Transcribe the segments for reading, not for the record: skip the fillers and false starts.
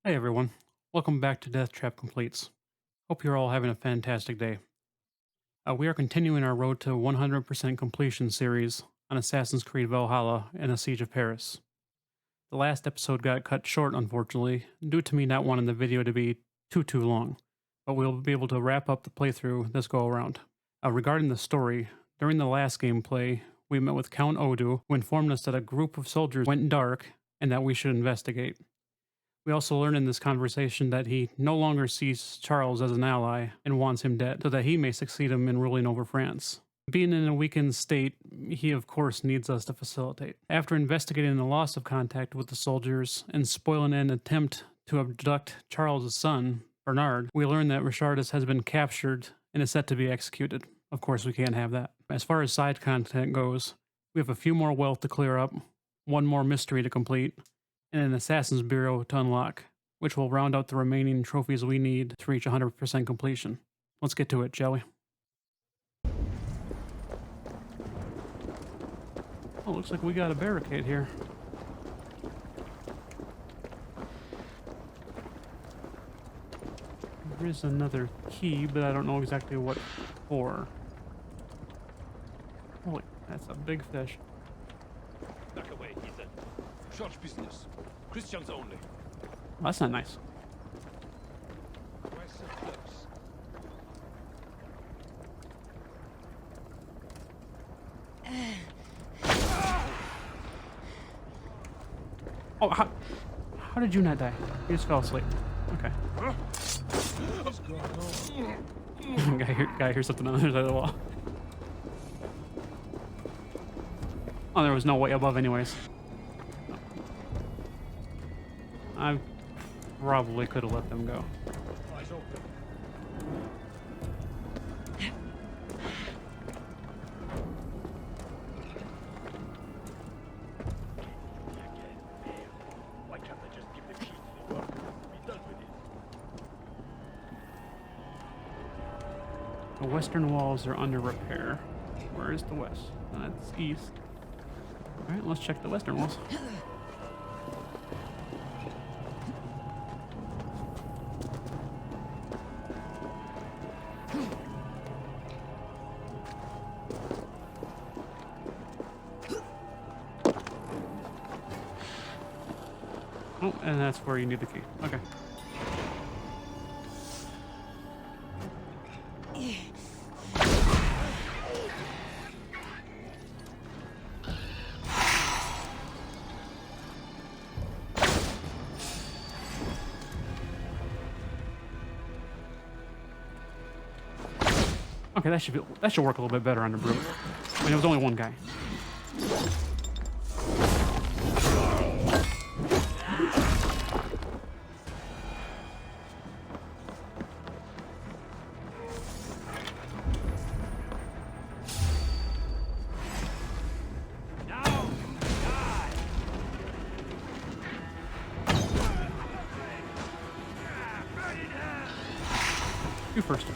Hey everyone, welcome back to Death Trap Completes. Hope you're all having a fantastic day. We are continuing our road to 100% completion series on Assassin's Creed Valhalla and the Siege of Paris. The last episode got cut short, unfortunately, due to me not wanting the video to be too long, but we'll be able to wrap up the playthrough this go around. Regarding the story, during the last gameplay, we met with Count Odo, who informed us that a group of soldiers went dark and that we should investigate. We also learn in this conversation that he no longer sees Charles as an ally and wants him dead, so that he may succeed him in ruling over France. Being in a weakened state, he of course needs us to facilitate. After investigating the loss of contact with the soldiers and spoiling an attempt to abduct Charles' son, Bernard, we learn that Richardis has been captured and is set to be executed. Of course, we can't have that. As far as side content goes, we have a few more wealth to clear up, one more mystery to complete, and an Assassin's Bureau to unlock, which will round out the remaining trophies we need to reach 100% completion. Let's get to it, shall we? Oh, looks like we got a barricade here. There is another key, but I don't know exactly what for. Holy, that's a big fish. Back away, Ethan. Church business. Christians only. Well, that's not nice. Why so close? Oh, how did you not die? You just fell asleep. Okay. Gotta hear something on the other side of the wall. Oh, there was no way above anyways. I probably could have let them go. Eyes open. Why can't they just give the key to the work? Be done with it. The western walls are under repair. Where is the west? That's east. Alright, let's check the western walls. Oh, and that's where you need the key. Okay. Okay, that should work a little bit better under brute. I mean, it was only one guy. You first.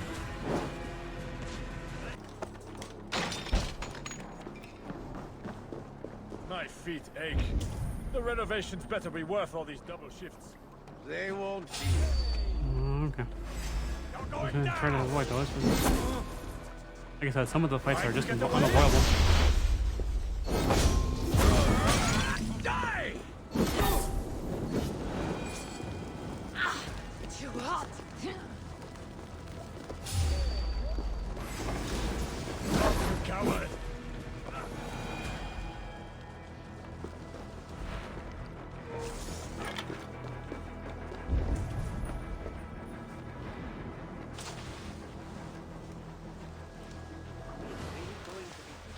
My feet ache. The renovations better be worth all these double shifts. They won't be. Okay. I'm gonna try to avoid those. Like I said, some of the fights are just unavoidable. Die! Too hot. Coward!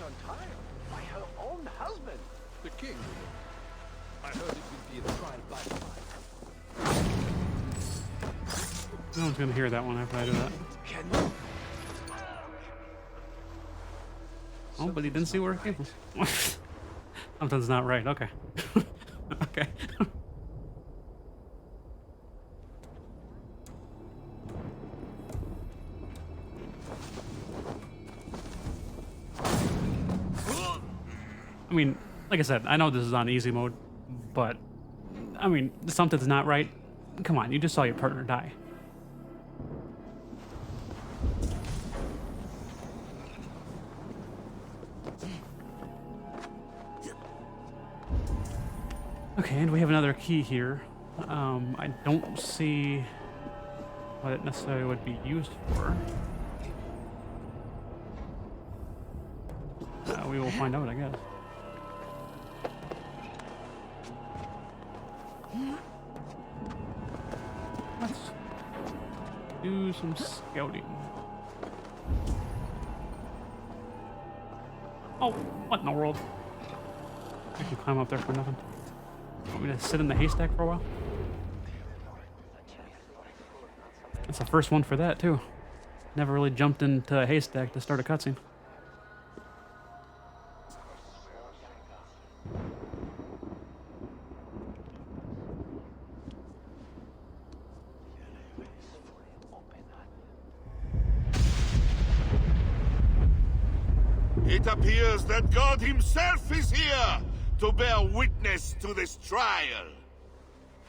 On trial by her own husband, the king. I heard it would be a trial by fire. No one's gonna hear that one after I do that. Can you? Oh, but he didn't see where it came from. Something's not right. Okay. Okay. I mean, like I said, I know this is on easy mode, but I mean, something's not right. Come on, you just saw your partner die. Okay, and we have another key here. I don't see what it necessarily would be used for. We will find out, I guess. Let's do some scouting. Oh, what in the world? I can climb up there for nothing. Want me to sit in the haystack for a while? That's the first one for that, too. Never really jumped into a haystack to start a cutscene. It appears that God himself is here to bear witness to this trial.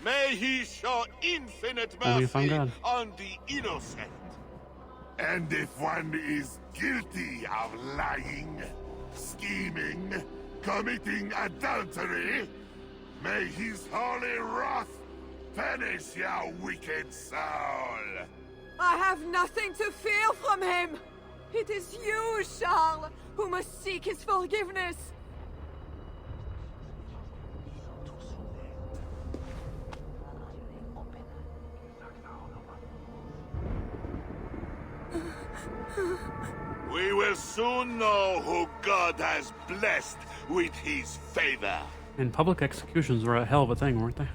May he show infinite Only if I'm mercy God. on the innocent. And if one is guilty of lying, scheming, committing adultery, may his holy wrath punish your wicked soul. I have nothing to fear from him. It is you, Charles, who must seek his forgiveness. We will soon know who God has blessed with his favor. And public executions were a hell of a thing, weren't they?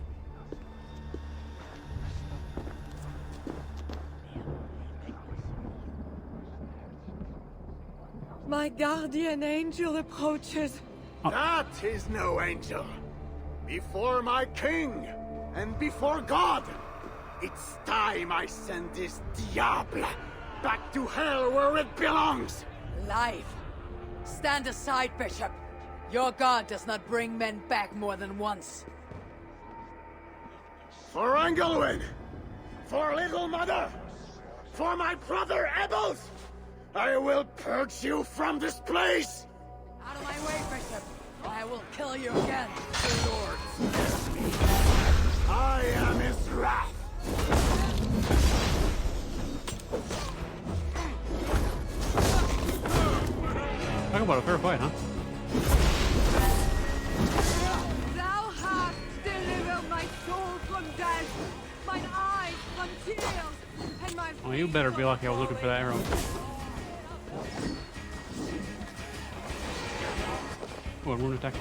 My guardian angel approaches. That is no angel. Before my king and before God, it's time I send this diable back to hell where it belongs. Life. Stand aside, Bishop. Your God does not bring men back more than once. For Engelwin, for Little Mother, for my brother Ebels, I will purge you from this place. Out of my way, Bishop. I will kill you again. The Lord spares me. I am his wrath. Talk about a fair fight, huh? Thou hast delivered my soul from death, mine eyes from tears, and my Well, you better be lucky I was looking for that arrow. Oh, a wound attack. You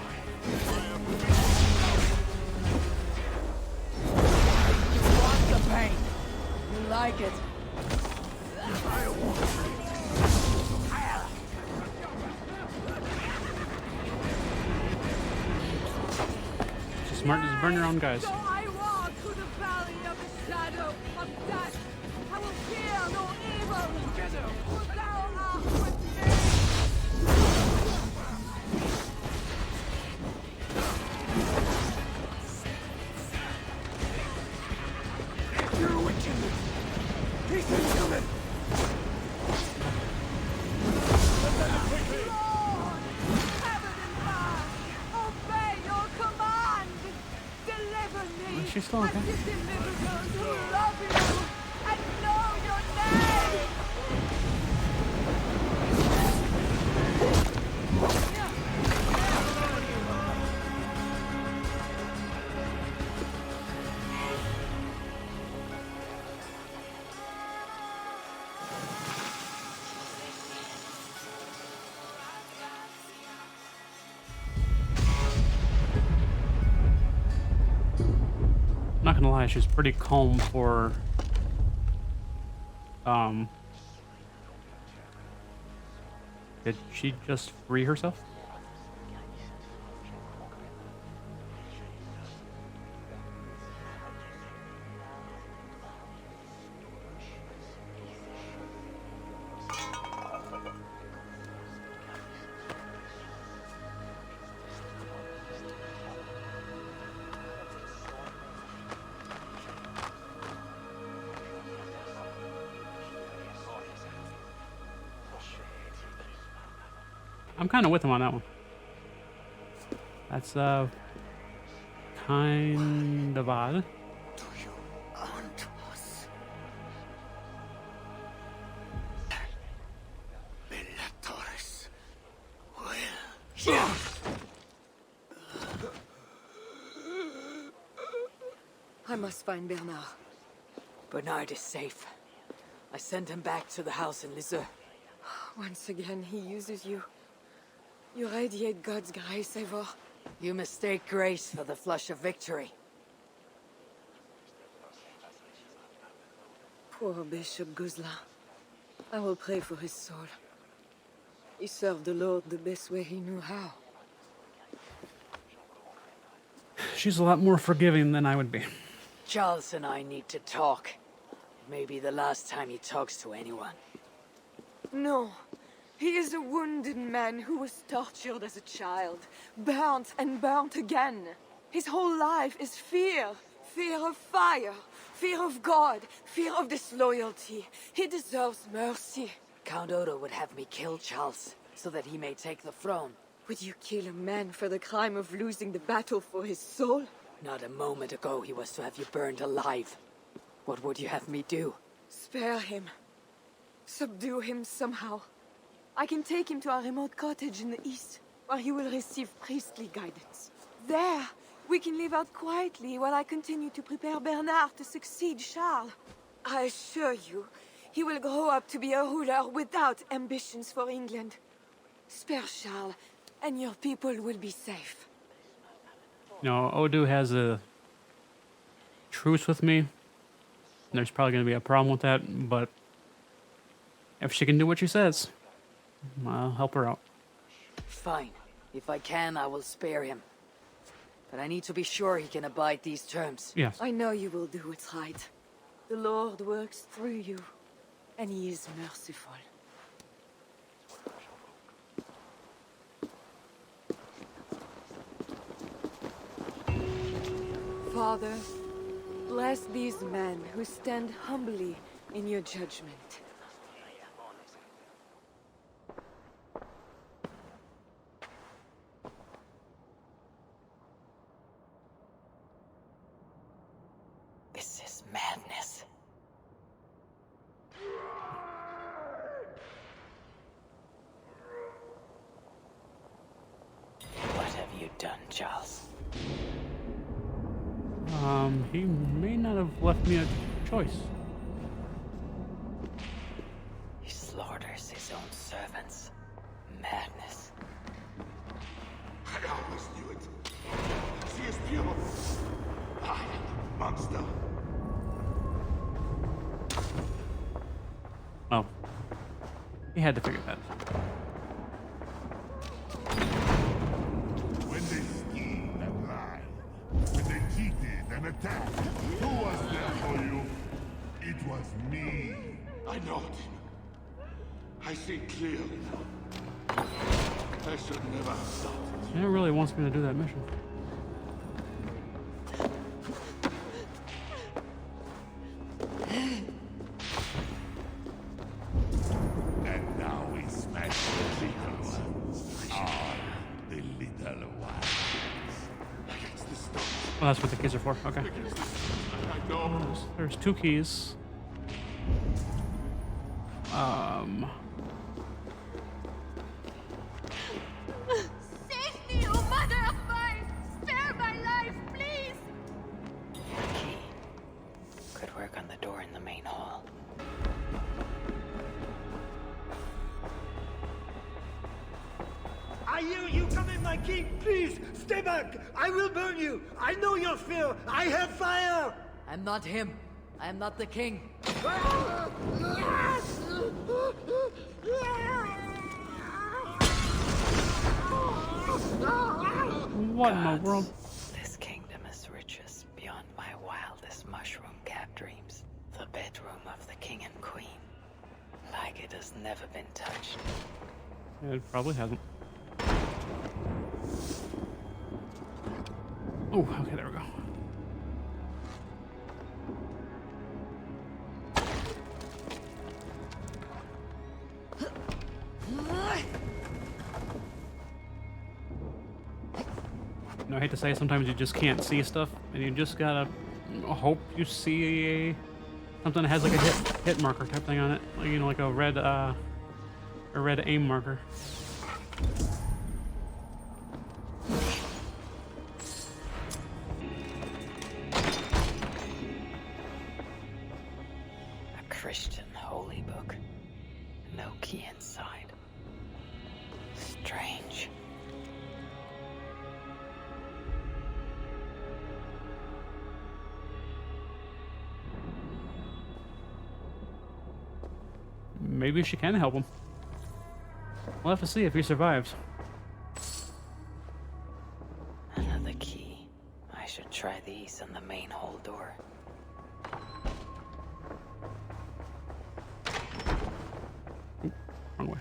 want the pain. You like it. She's smart as burn your own guys. So I walk through the valley of the shadow of death. I will fear no evil. For thou art with me. Your wickedness. He's inhuman. Lord, heaven and earth, obey your command. Deliver me. Is she still okay? As you deliver those who love you and know your name. Not gonna lie, she's pretty calm for did she just free herself? I'm kind of with him on that one. That's kind of odd. Do you haunt us? Bellator's will. I must find Bernard. Bernard is safe. I sent him back to the house in Lisieux. Once again, he uses you. You radiate God's grace, Eivor. You mistake grace for the flush of victory. Poor Bishop Guzla. I will pray for his soul. He served the Lord the best way he knew how. She's a lot more forgiving than I would be. Charles and I need to talk. It may be the last time he talks to anyone. No. He is a wounded man who was tortured as a child, burnt and burnt again. His whole life is fear. Fear of fire, fear of God, fear of disloyalty. He deserves mercy. Count Odo would have me kill Charles, so that he may take the throne. Would you kill a man for the crime of losing the battle for his soul? Not a moment ago he was to have you burned alive. What would you have me do? Spare him. Subdue him somehow. I can take him to our remote cottage in the east, where he will receive priestly guidance. There, we can live out quietly while I continue to prepare Bernard to succeed Charles. I assure you, he will grow up to be a ruler without ambitions for England. Spare Charles, and your people will be safe. You know, Odo has a truce with me. And there's probably going to be a problem with that, but if she can do what she says, I'll help her out. Fine. If I can, I will spare him. But I need to be sure he can abide these terms. Yes. I know you will do what's right. The Lord works through you, and he is merciful. Father, bless these men who stand humbly in your judgment. This is madness. What have you done, Charles? He may not have left me a choice. He slaughters his own servants. Madness. I always knew it. She is pure. I am the monster. Oh. He had to figure that. When they schemed and lied, when they cheated and attacked, who was there for you? It was me. I know it. I see clearly now. I should never have started. He really wants me to do that mission. And now we smash the little ones. The little ones. Against the stone. Oh, that's what the keys are for. Okay. Against the stone. I know. There's 2 keys. Save me, oh mother of mine! Spare my life, please! The key could work on the door in the main hall. I hear you coming, my king. Please, stay back. I will burn you. I know your fear. I have fire. I'm not him. I am not the king. What in the world? This kingdom is riches beyond my wildest mushroom-capped dreams. The bedroom of the king and queen. Like it has never been touched. It probably hasn't. Oh, okay, there we go. I hate to say, sometimes you just can't see stuff, and you just gotta hope you see something that has like a hit marker type thing on it, like, you know, like a red aim marker. A Christian holy book. No key inside. Strange. Maybe she can help him. We'll have to see if he survives. Another key. I should try these on the main hall door. Wrong way.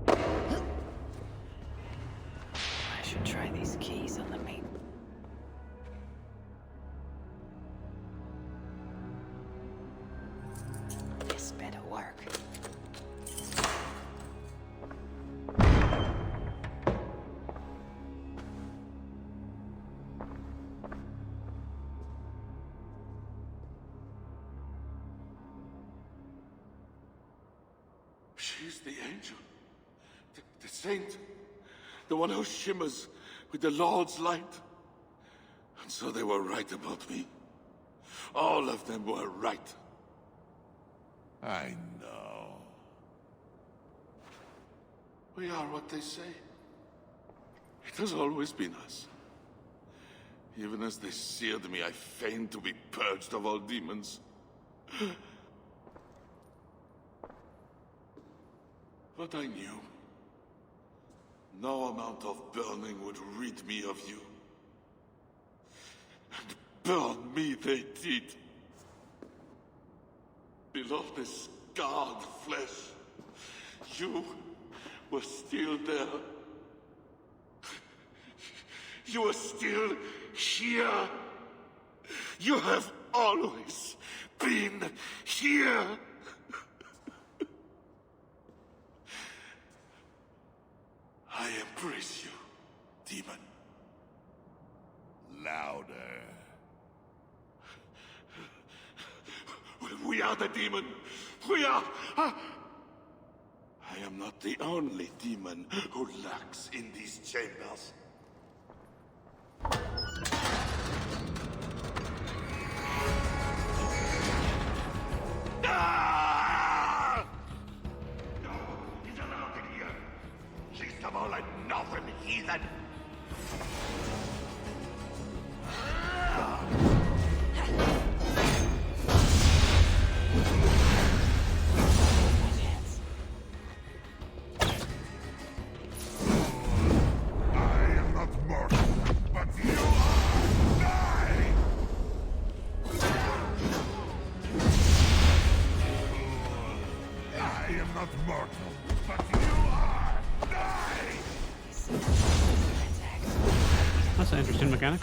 I should try these keys on the main. This better work. She's the angel. The saint. The one who shimmers with the Lord's light. And so they were right about me. All of them were right. I know. We are what they say. It has always been us. Even as they seared me, I feigned to be purged of all demons. But I knew. No amount of burning would rid me of you. And burn me they did. Below the scarred flesh, you were still there. You are still here. You have always been here. I embrace you, demon. Louder. We are the demon. We are... I am not the only demon who lurks in these chambers. Ah! No, he's allowed in here. She's the more like nothing, heathen. That's an interesting mechanic.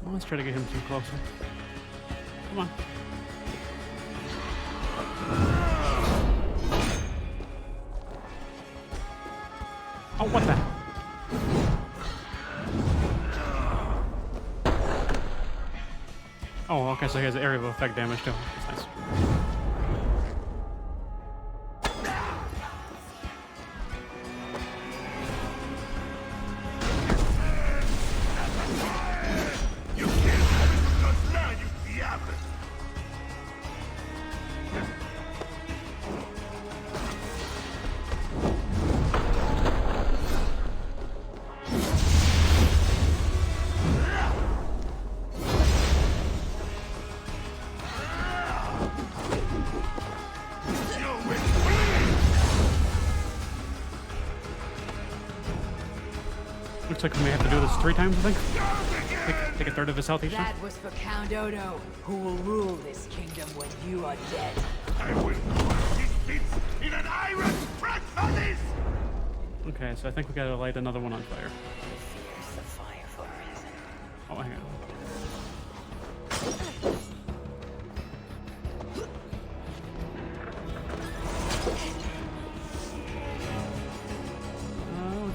Well, let's try to get him some closer. Come on. Oh, what the? Oh, okay, so he has area of effect damage too. That's nice. Looks like we may have to do this 3 times, I think. take a third of his health each time? That was for Count Odo, who will rule this kingdom when you are dead. I will crush his bits in an iron press for this! Okay, so I think we gotta light another one on fire. He fears the fire for a reason. Oh, hang on.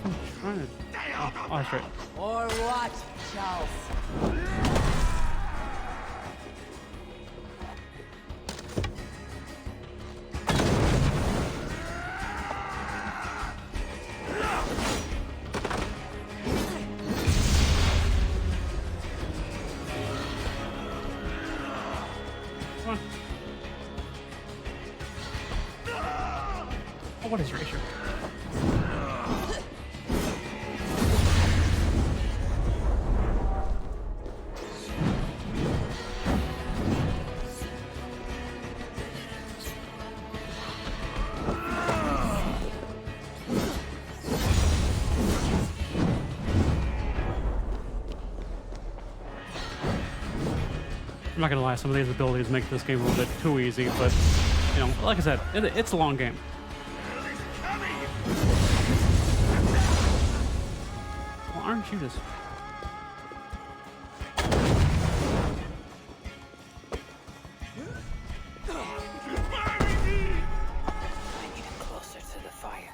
I'm trying to... Oh, that's right. Or what, Charles? Come on. Oh, what is your issue? I'm not gonna lie, some of these abilities make this game a little bit too easy, but, you know, like I said, it's a long game. Well, aren't you just... I need him closer to the fire.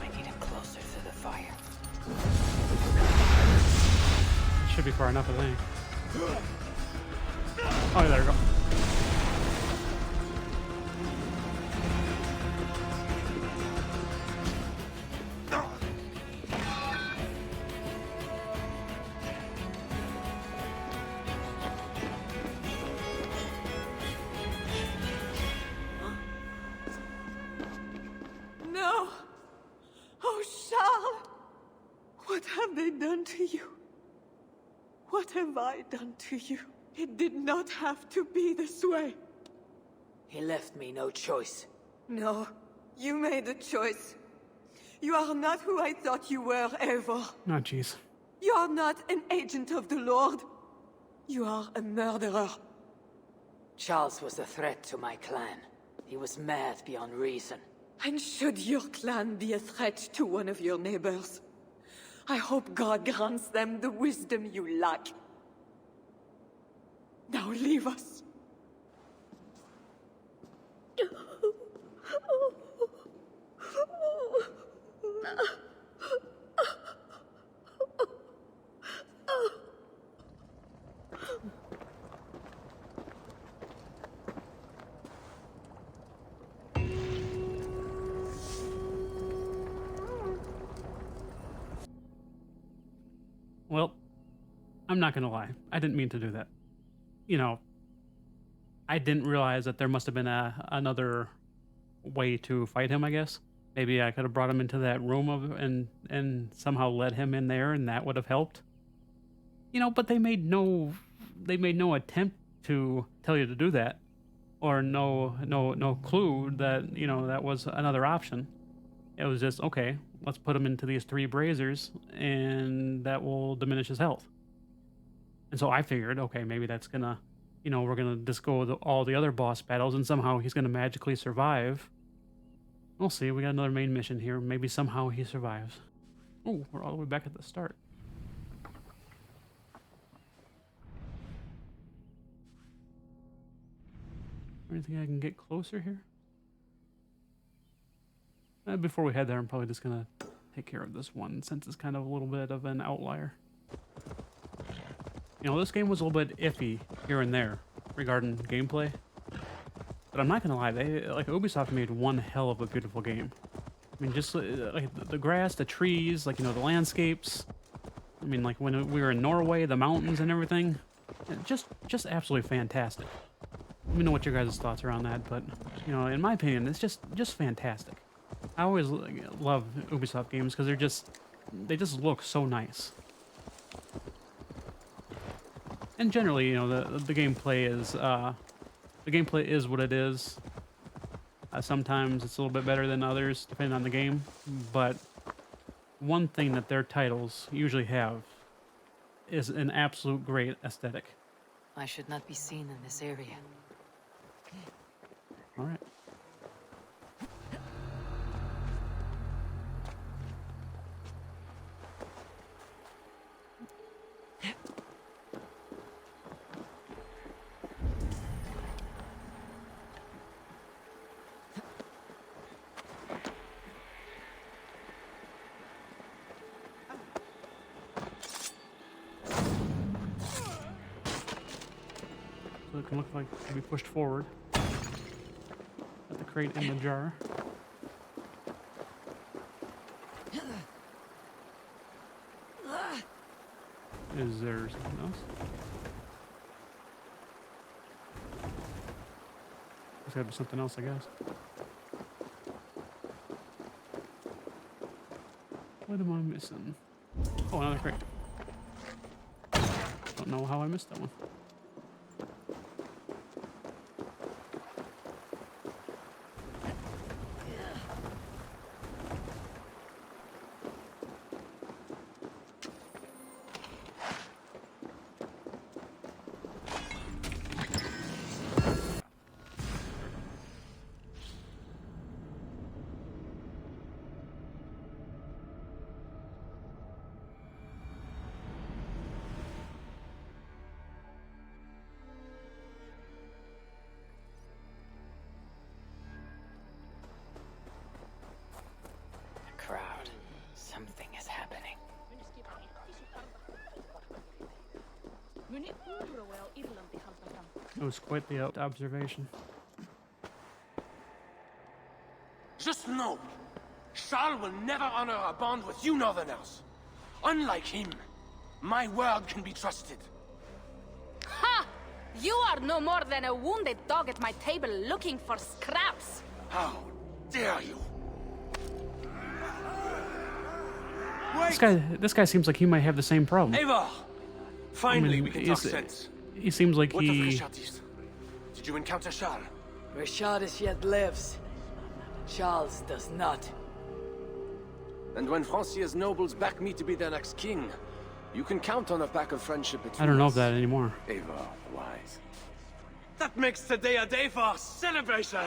I need him closer to the fire. It should be far enough, I think. Oh, there we go. No! Oh, Charles! What have they done to you? What have I done to you? It did not have to be this way. He left me no choice. No, you made a choice. You are not who I thought you were ever. Oh, jeez. You are not an agent of the Lord. You are a murderer. Charles was a threat to my clan. He was mad beyond reason. And should your clan be a threat to one of your neighbors, I hope God grants them the wisdom you lack. Now leave us. Well, I'm not gonna lie. I didn't mean to do that. You know, I didn't realize that there must have been another way to fight him, I guess. Maybe I could have brought him into that room and somehow led him in there, and that would have helped. You know, but they made no attempt to tell you to do that, or no clue that, you know, that was another option. It was just, okay, let's put him into these 3 braziers, and that will diminish his health. And so I figured, okay, maybe that's gonna, you know, we're gonna just go with all the other boss battles, and somehow he's gonna magically survive. We'll see. We got another main mission here. Maybe somehow he survives. Oh, we're all the way back at the start. Anything I can get closer here? Before we head there, I'm probably just gonna take care of this one, since it's kind of a little bit of an outlier. You know, this game was a little bit iffy here and there regarding gameplay, but I'm not gonna lie, Ubisoft made one hell of a beautiful game. I mean, just like the grass, the trees, like, you know, the landscapes. I mean, like when we were in Norway, the mountains and everything, just absolutely fantastic. Let me know what your guys' thoughts are on that, but, you know, in my opinion, it's just fantastic. I always love Ubisoft games because they just look so nice. And generally, you know, the gameplay is what it is. Sometimes it's a little bit better than others, depending on the game. But one thing that their titles usually have is an absolute great aesthetic. I should not be seen in this area. All right. So it can look like it can be pushed forward. Put the crate in the jar. Is there something else? There's gotta be something else, I guess. What am I missing? Oh, another crate. Don't know how I missed that one. Crowd. Something is happening. It was quite the observation. Just know, Charles will never honor a bond with you Northerners. Unlike him, my word can be trusted. Ha! You are no more than a wounded dog at my table looking for scraps. How dare you? This guy seems like he might have the same problem. Eivor! Finally, I mean, we can talk sense. He seems like What of he... Richardis? Did you encounter Charles? Richardis yet lives. Charles does not. And when Francia's nobles back me to be their next king, you can count on a pack of friendship between I don't know us. of that anymore. Eivor, wise. That makes today a day for celebration!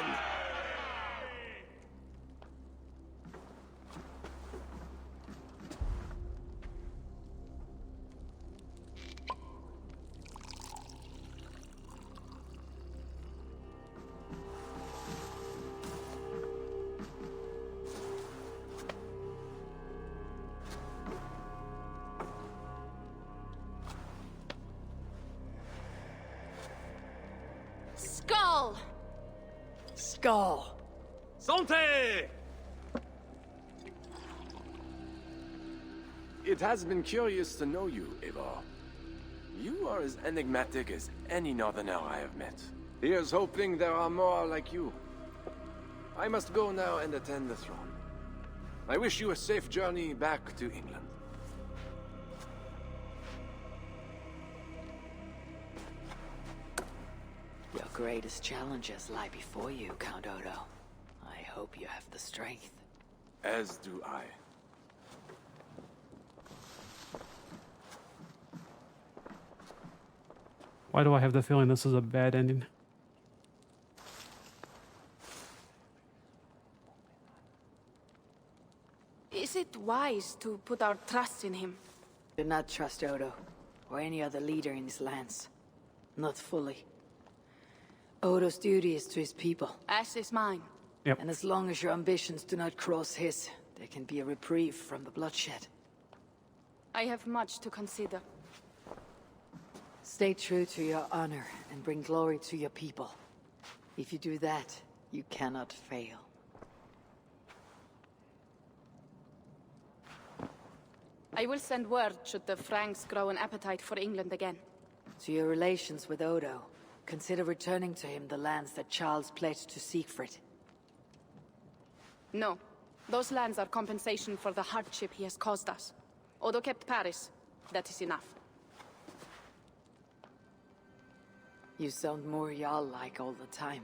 Skull! Skull! Santé! It has been curious to know you, Eivor. You are as enigmatic as any Northerner I have met. Here's hoping there are more like you. I must go now and attend the throne. I wish you a safe journey back to England. Your greatest challenges lie before you, Count Odo. I hope you have the strength. As do I. Why do I have the feeling this is a bad ending? Is it wise to put our trust in him? Do not trust Odo, or any other leader in these lands. Not fully. Odo's duty is to his people. As is mine. Yep. And as long as your ambitions do not cross his, there can be a reprieve from the bloodshed. I have much to consider. Stay true to your honor and bring glory to your people. If you do that, you cannot fail. I will send word should the Franks grow an appetite for England again. To your relations with Odo, consider returning to him the lands that Charles pledged to Siegfried. No. Those lands are compensation for the hardship he has caused us. Odo kept Paris. That is enough. You sound more Jarl-like all the time.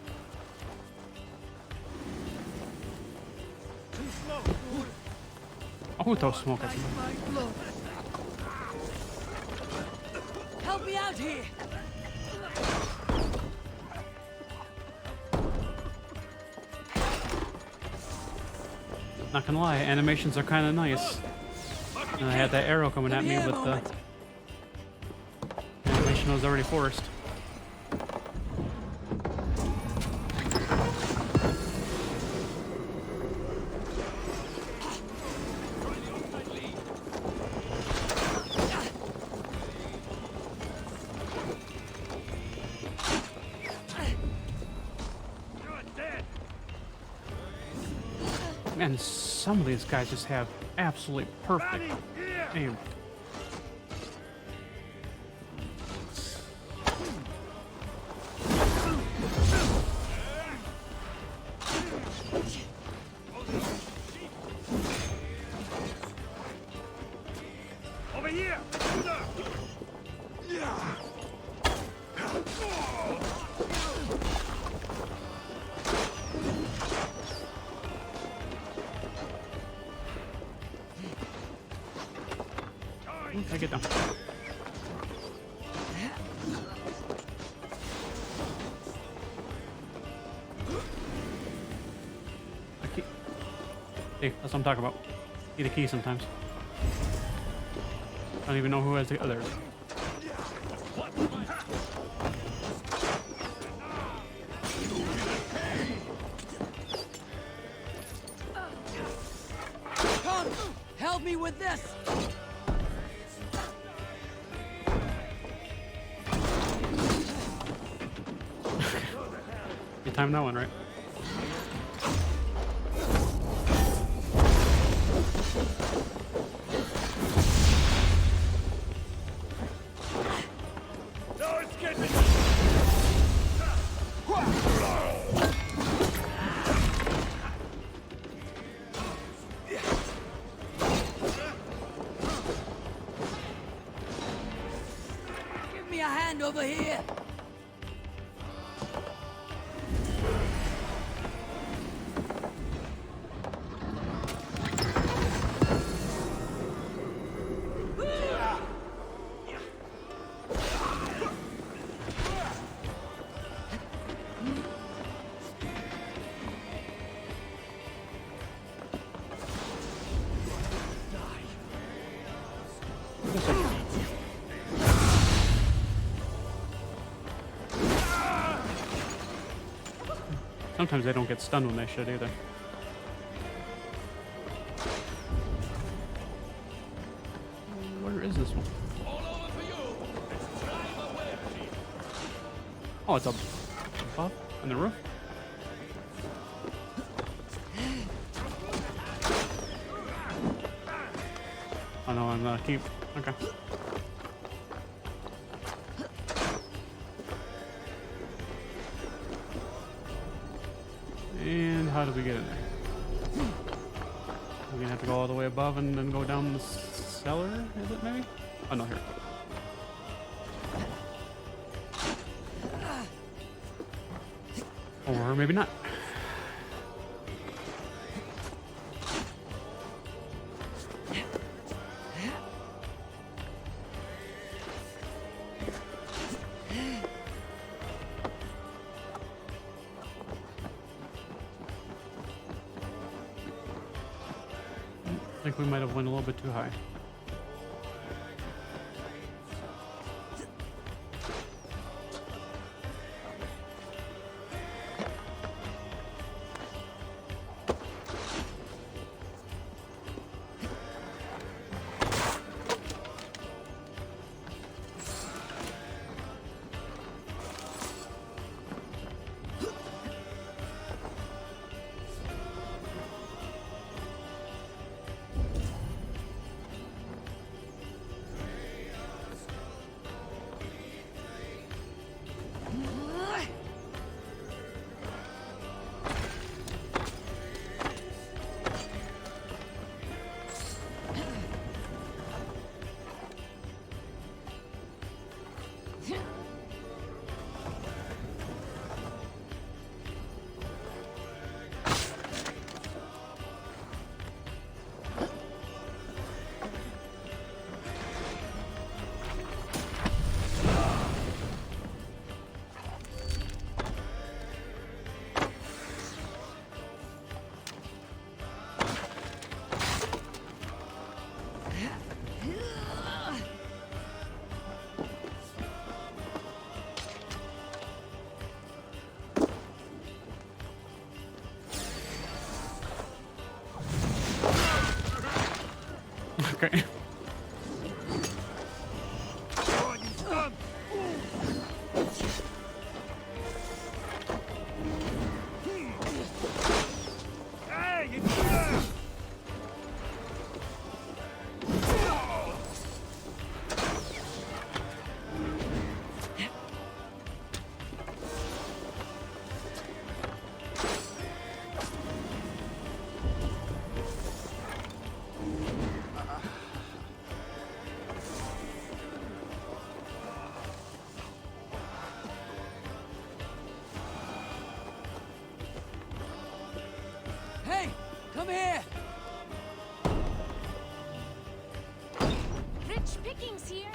Oh, who throws smoke at me? Help me out here! Not gonna lie, animations are kind of nice. And I had that arrow coming at me, but the animation was already forced. Man, some of these guys just have absolutely perfect aim. Over here! Take it down. Hey, that's what I'm talking about. Need a key sometimes. I don't even know who has the others. Come! Help me with this! You timed that one, right? No escaping! Give me a hand over here! Sometimes they don't get stunned when they should either. Where is this one? Oh, it's above on the roof? Oh no, I'm keep. Okay. And how do we get in there? We're gonna have to go all the way above and then go down the cellar, is it maybe? Oh no, here. Or maybe not. I think we might have went a little bit too high. Over here! Rich pickings here.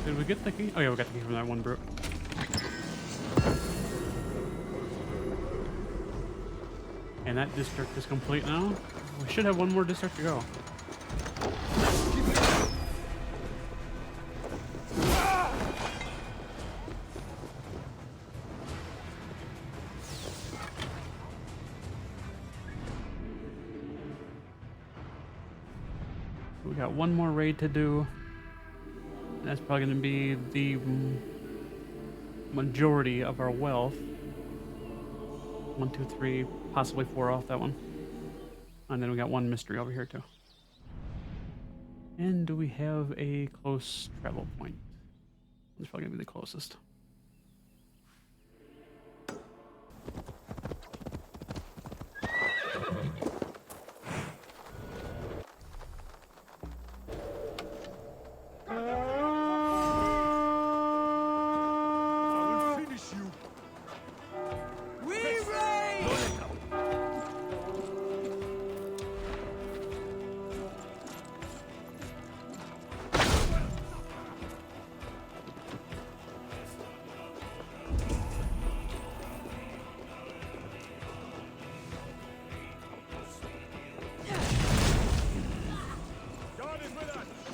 Did we get the key? Oh yeah, we got the key from that one brute. And that district is complete now. We should have one more district to go. We got one more raid to do. That's probably going to be the majority of our wealth. 1, 2, 3, possibly 4 off that one. And then we got one mystery over here too. And do we have a close travel point? That's probably going to be the closest.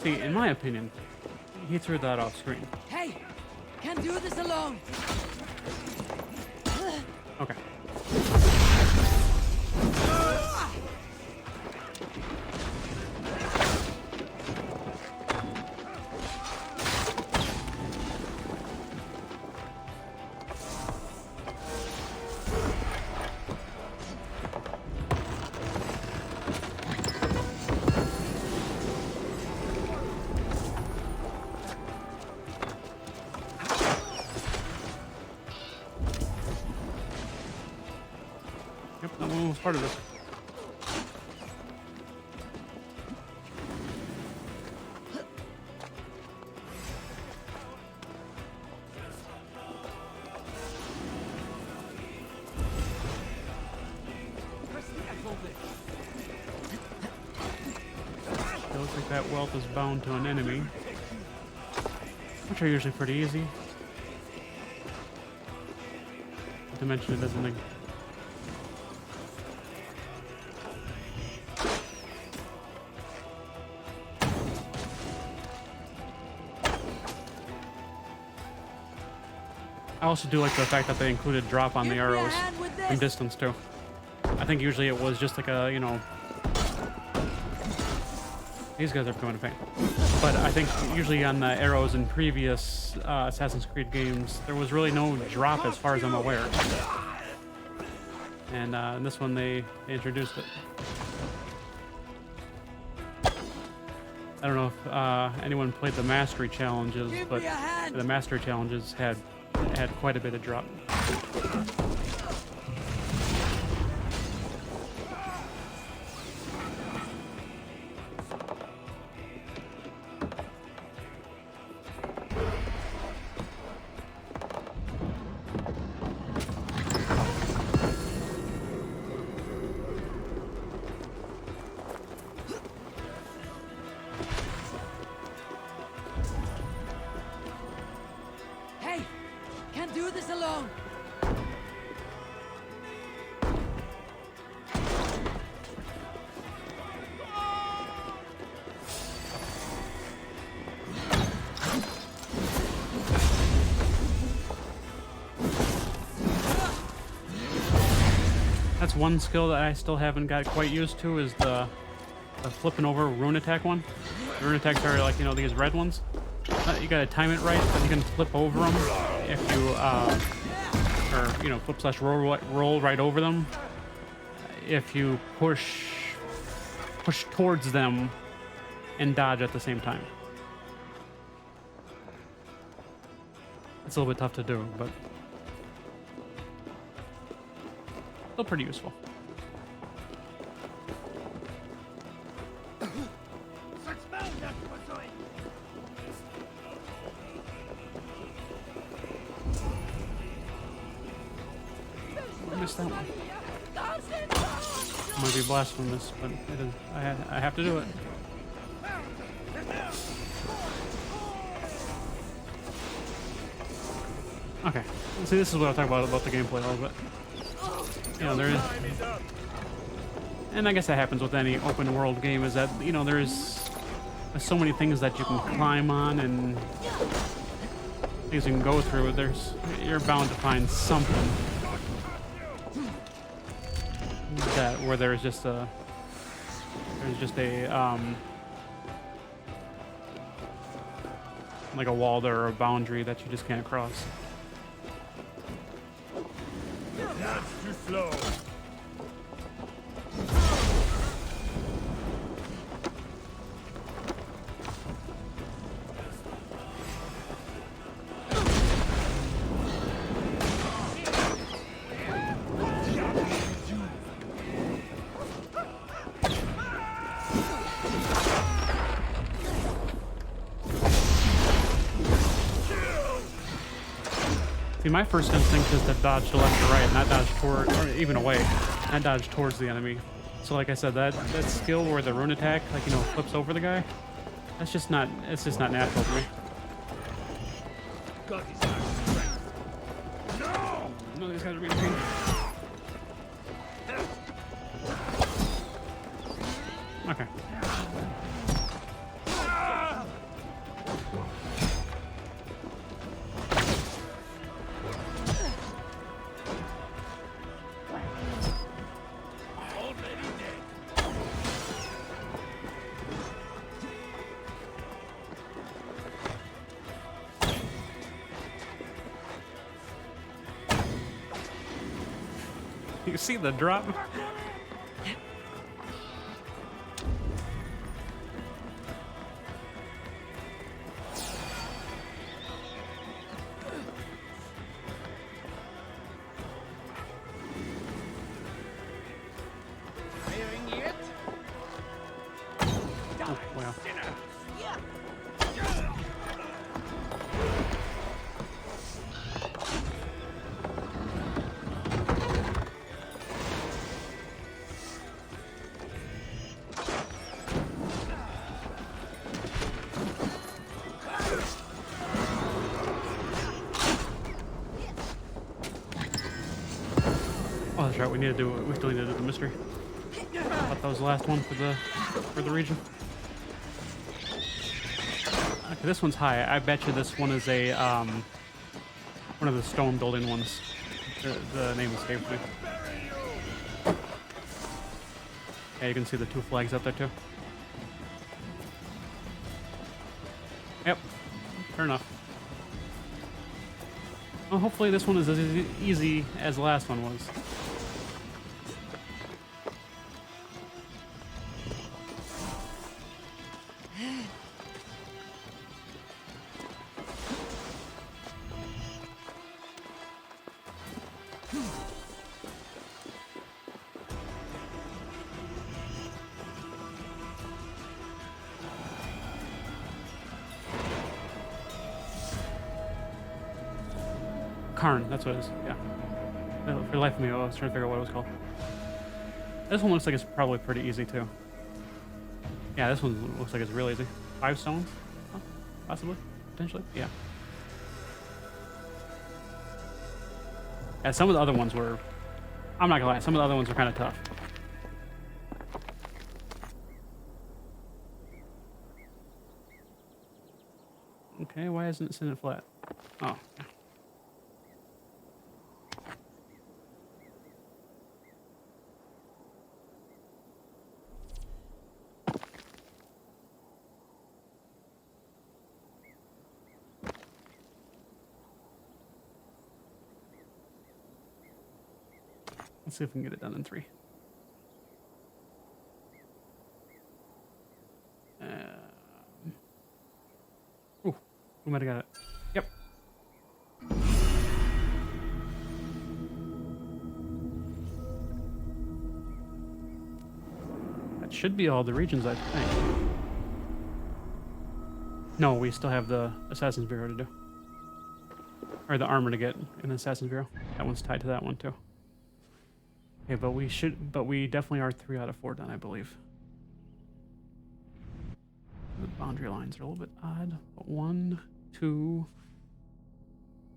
See, in my opinion, he threw that off screen. Hey! Can't do this alone! Okay. Yep, that one was part of this. It looks like that wealth is bound to an enemy, which are usually pretty easy. Not to mention it doesn't. I also do like the fact that they included drop on the arrows from distance too. I think usually it was just like a, you know, these guys are becoming a pain. But I think usually on the arrows in previous Assassin's Creed games, there was really no drop as far as I'm aware. And in this one they introduced it. I don't know if anyone played the Mastery Challenges, but the Mastery Challenges had quite a bit of drop. Do this alone! That's one skill that I still haven't got quite used to, is the flipping over rune attack one. The rune attacks are like, you know, these red ones. You gotta time it right, but you can flip over them if you, or, you know, flip/roll right over them. If you push towards them and dodge at the same time. It's a little bit tough to do, but still pretty useful. I missed that one. Might be blasphemous, but it is, I have to do it. Okay, see, this is what I talk about the gameplay a little bit. You know, there is, and I guess that happens with any open world game, is that, you know, there's so many things that you can climb on and things you can go through. You're bound to find something that where there's just a like a wall there or a boundary that you just can't cross. That's too slow. See, my first instinct is to dodge to left or right, not dodge toward, or even away, not dodge towards the enemy. So like I said, that skill where the rune attack, like, you know, flips over the guy, it's just not natural to me. No, these guys are being painful. Okay. You see the drop? Oh, wow. Oh, that's right. We still need to do the mystery. I thought that was the last one for the region. Okay, this one's high. I bet you this one is a one of the stone building ones. The name escapes me. Yeah, you can see the two flags up there too. Yep, fair enough. Well, hopefully this one is as easy as the last one was. Cairn, that's what it is, yeah. For the life of me, I was trying to figure out what it was called. This one looks like it's probably pretty easy, too. Yeah, this one looks like it's real easy. 5 stones? Huh? Possibly? Potentially? Yeah. Yeah, some of the other ones were... I'm not gonna lie, some of the other ones were kind of tough. Okay, why isn't it sitting flat? Oh, yeah. Let's see if we can get it done in 3. Ooh, we might have got it. Yep. should be all the regions, I think. No, we still have the Assassin's Bureau to do. Or the armor to get in the Assassin's Bureau. That one's tied to that one too. Okay, but we definitely are 3 out of 4 done, I believe. The boundary lines are a little bit odd, but 1, 2,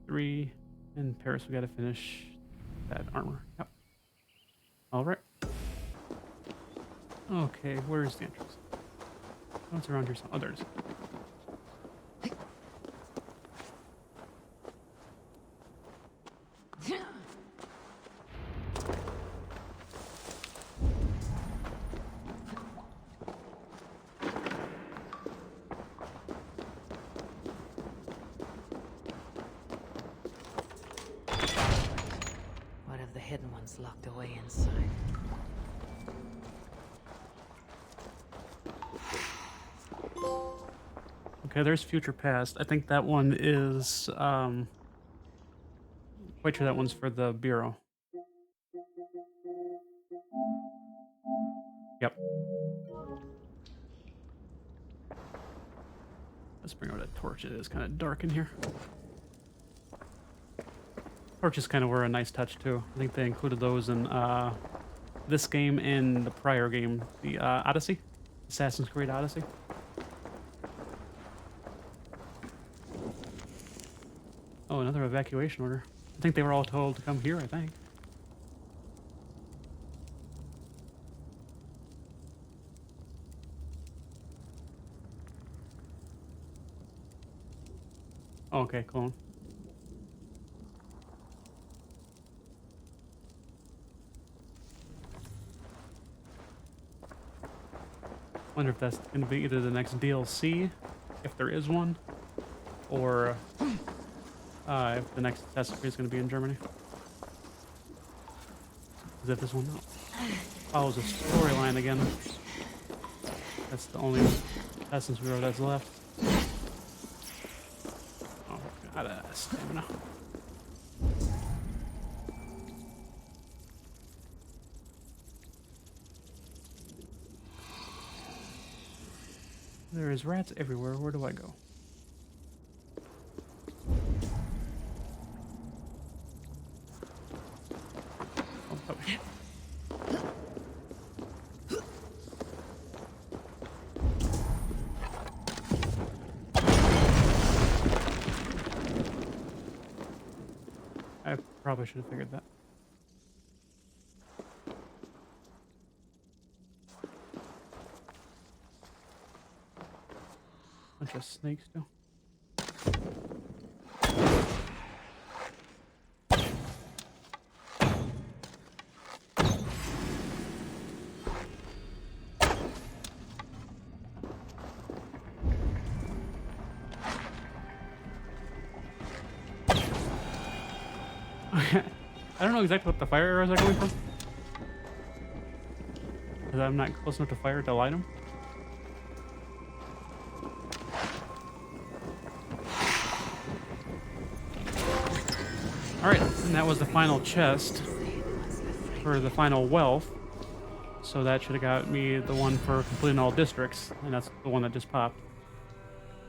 3, and Paris, we gotta finish that armor. Yep. All right. Okay, where's the entrance? Oh, it's around here. Oh, there it is. What if the hidden ones locked away inside? Okay, there's future past. I think that one is quite sure that one's for the bureau. Yep. Let's bring over that torch. It is kind of dark in here. Torches kind of were a nice touch too. I think they included those in this game and the prior game, the Odyssey, Assassin's Creed Odyssey. Oh, another evacuation order. I think they were all told to come here, I think. Oh, okay, cool. Wonder if that's going to be either the next DLC, if there is one, or if the next Assassin's Creed is going to be in Germany. Is that this one? No. Follows a storyline again. That's the only Assassin's Creed that's left. Oh, got stamina. There is rats everywhere. Where do I go? I probably should have figured that. Bunch of snakes too. I don't know exactly what the fire arrows are going from, because I'm not close enough to fire to light them. Alright, and that was the final chest for the final wealth. So that should have got me the one for completing all districts, and that's the one that just popped.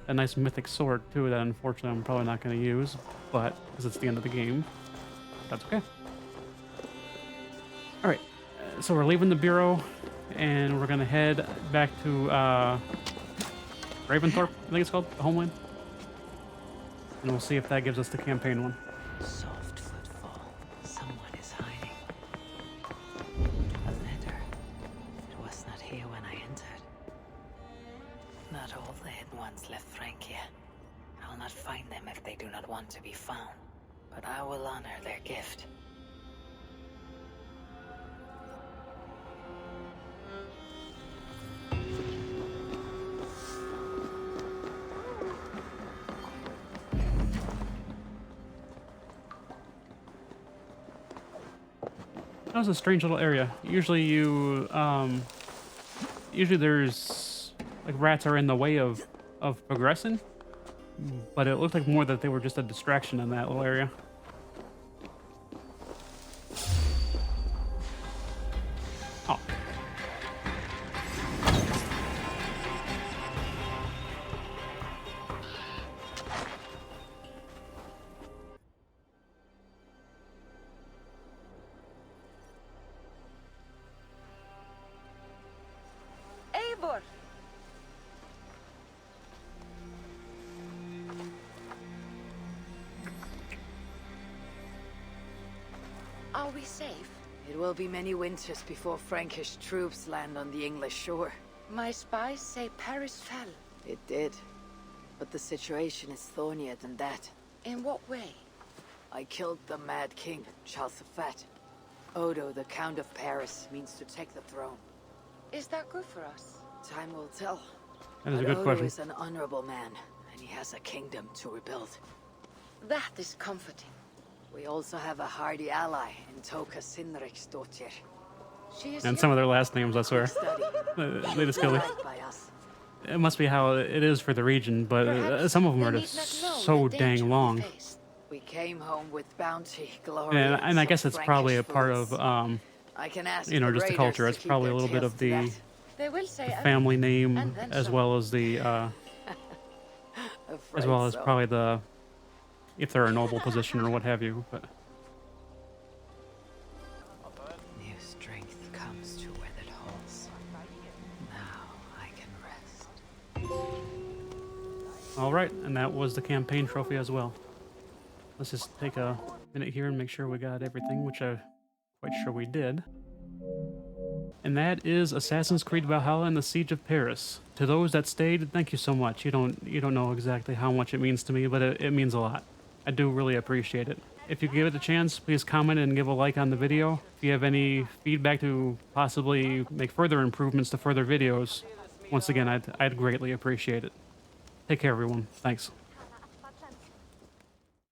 A nice mythic sword too that unfortunately I'm probably not going to use, but because it's the end of the game. That's okay. Alright, so we're leaving the Bureau, and we're going to head back to Raventhorpe, I think it's called, the homeland. And we'll see if that gives us the campaign one. Soft footfall. Someone is hiding. A letter. It was not here when I entered. Not all the hidden ones left Francia. I'll not find them if they do not want to be found. But I will honor their gift. That was a strange little area. Usually usually there's, like, rats are in the way of progressing. But it looked like more that they were just a distraction in that little area. Oh. Are we safe? It will be many winters before Frankish troops land on the English shore. My spies say Paris fell. It did. But the situation is thornier than that. In what way? I killed the Mad King, Charles the Fat. Odo, the Count of Paris, means to take the throne. Is that good for us? Time will tell. That is a But good Odo question. is an honorable man, and he has a kingdom to rebuild. That is comforting. We also have a hardy ally in Toka Sinriksdottir. She is And some of their last names, I swear. Study. They just kill me. Liked by us. It must be how it is for the region, but Perhaps some of them they are need just not know so the dang danger we long. face. We came home with bounty, glory, And I some guess it's probably a Frankish part foods. of, I can ask you know, the just the raiders culture. to It's keep probably a their little bit tails of to the that. They will say family everything, name and then as some. well as the, as Afraid well as so. probably the, if they're a noble position or what have you. But New strength comes to weathered halls. Now I can rest. all right, and that was the campaign trophy as well. Let's just take a minute here and make sure we got everything, which I'm quite sure we did. And that is Assassin's Creed Valhalla and the Siege of Paris. To those that stayed, thank you so much. You don't know exactly how much it means to me, but it means a lot. I do really appreciate it. If you give it a chance, please comment and give a like on the video. If you have any feedback to possibly make further improvements to further videos, once again, I'd greatly appreciate it. Take care, everyone. Thanks.